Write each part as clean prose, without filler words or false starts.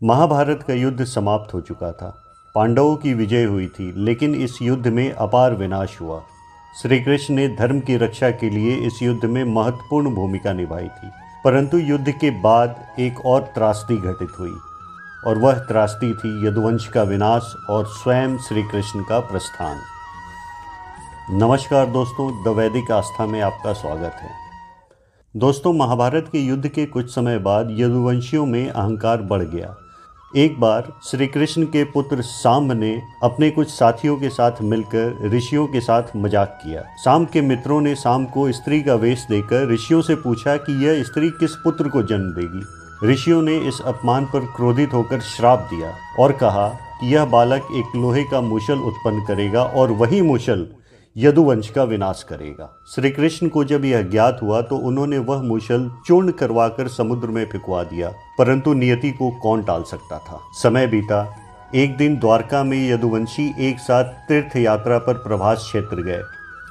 महाभारत का युद्ध समाप्त हो चुका था। पांडवों की विजय हुई थी, लेकिन इस युद्ध में अपार विनाश हुआ। श्री कृष्ण ने धर्म की रक्षा के लिए इस युद्ध में महत्वपूर्ण भूमिका निभाई थी। परंतु युद्ध के बाद एक और त्रासदी घटित हुई, और वह त्रासदी थी यदुवंश का विनाश और स्वयं श्री कृष्ण का प्रस्थान। नमस्कार दोस्तों, द वैदिक आस्था में आपका स्वागत है। दोस्तों, महाभारत के युद्ध के कुछ समय बाद यदुवंशियों में अहंकार बढ़ गया। एक बार श्री कृष्ण के पुत्र सांब ने अपने कुछ साथियों के साथ मिलकर ऋषियों के साथ मजाक किया। सांब के मित्रों ने सांब को स्त्री का वेश देकर ऋषियों से पूछा कि यह स्त्री किस पुत्र को जन्म देगी। ऋषियों ने इस अपमान पर क्रोधित होकर श्राप दिया और कहा कि यह बालक एक लोहे का मूषल उत्पन्न करेगा और वही मूषल यदुवंश का विनाश करेगा। श्री कृष्ण को जब यह ज्ञात हुआ तो उन्होंने वह मूषल चूर्ण करवाकर समुद्र में फेंकवा दिया, परंतु नियति को कौन टाल सकता था। समय बीता। एक दिन द्वारका में यदुवंशी एक साथ तीर्थ यात्रा पर प्रभास क्षेत्र गए।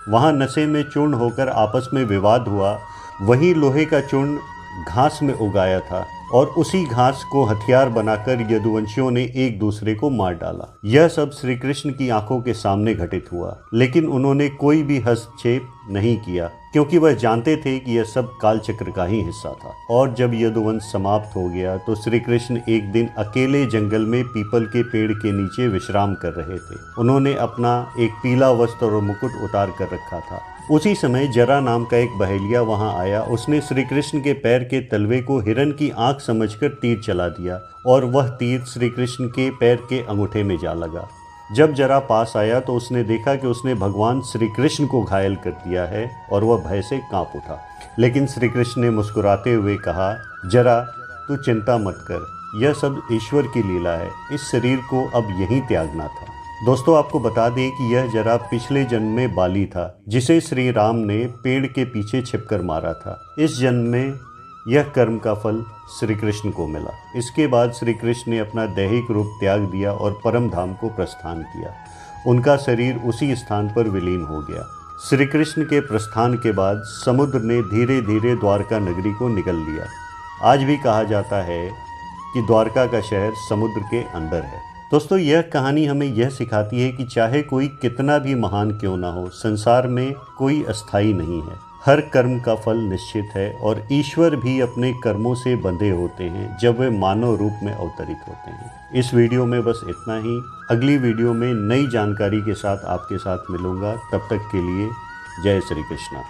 वहां नशे में चूर्ण होकर आपस में विवाद हुआ। वही लोहे का चूर्ण घास में उगाया था और उसी घास को हथियार बनाकर यदुवंशियों ने एक दूसरे को मार डाला। यह सब श्री कृष्ण की आंखों के सामने घटित हुआ, लेकिन उन्होंने कोई भी हस्तक्षेप नहीं किया, क्योंकि वह जानते थे कि यह सब कालचक्र का ही हिस्सा था। और जब यदुवंश समाप्त हो गया तो श्री कृष्ण एक दिन अकेले जंगल में पीपल के पेड़ के नीचे विश्राम कर रहे थे। उन्होंने अपना एक पीला वस्त्र और मुकुट उतार कर रखा था। उसी समय जरा नाम का एक बहेलिया वहां आया। उसने श्री कृष्ण के पैर के तलवे को हिरन की आंख समझकर तीर चला दिया और वह तीर श्री कृष्ण के पैर के अंगूठे में जा लगा। जब जरा पास आया तो उसने देखा कि उसने भगवान श्री कृष्ण को घायल कर दिया है और वह भय से कांप उठा। लेकिन श्री कृष्ण ने मुस्कुराते हुए कहा, जरा तू चिंता मत कर, यह सब ईश्वर की लीला है। इस शरीर को अब यहीं त्यागना था। दोस्तों, आपको बता दें कि यह जरा पिछले जन्म में बाली था, जिसे श्री राम ने पेड़ के पीछे छिपकर मारा था। इस जन्म में यह कर्म का फल श्री कृष्ण को मिला। इसके बाद श्री कृष्ण ने अपना दैहिक रूप त्याग दिया और परम धाम को प्रस्थान किया। उनका शरीर उसी स्थान पर विलीन हो गया। श्री कृष्ण के प्रस्थान के बाद समुद्र ने धीरे धीरे द्वारका नगरी को निगल लिया। आज भी कहा जाता है कि द्वारका का शहर समुद्र के अंदर है। दोस्तों, यह कहानी हमें यह सिखाती है कि चाहे कोई कितना भी महान क्यों ना हो, संसार में कोई अस्थाई नहीं है। हर कर्म का फल निश्चित है और ईश्वर भी अपने कर्मों से बंधे होते हैं जब वे मानव रूप में अवतरित होते हैं। इस वीडियो में बस इतना ही। अगली वीडियो में नई जानकारी के साथ आपके साथ मिलूंगा। तब तक के लिए जय श्री कृष्ण।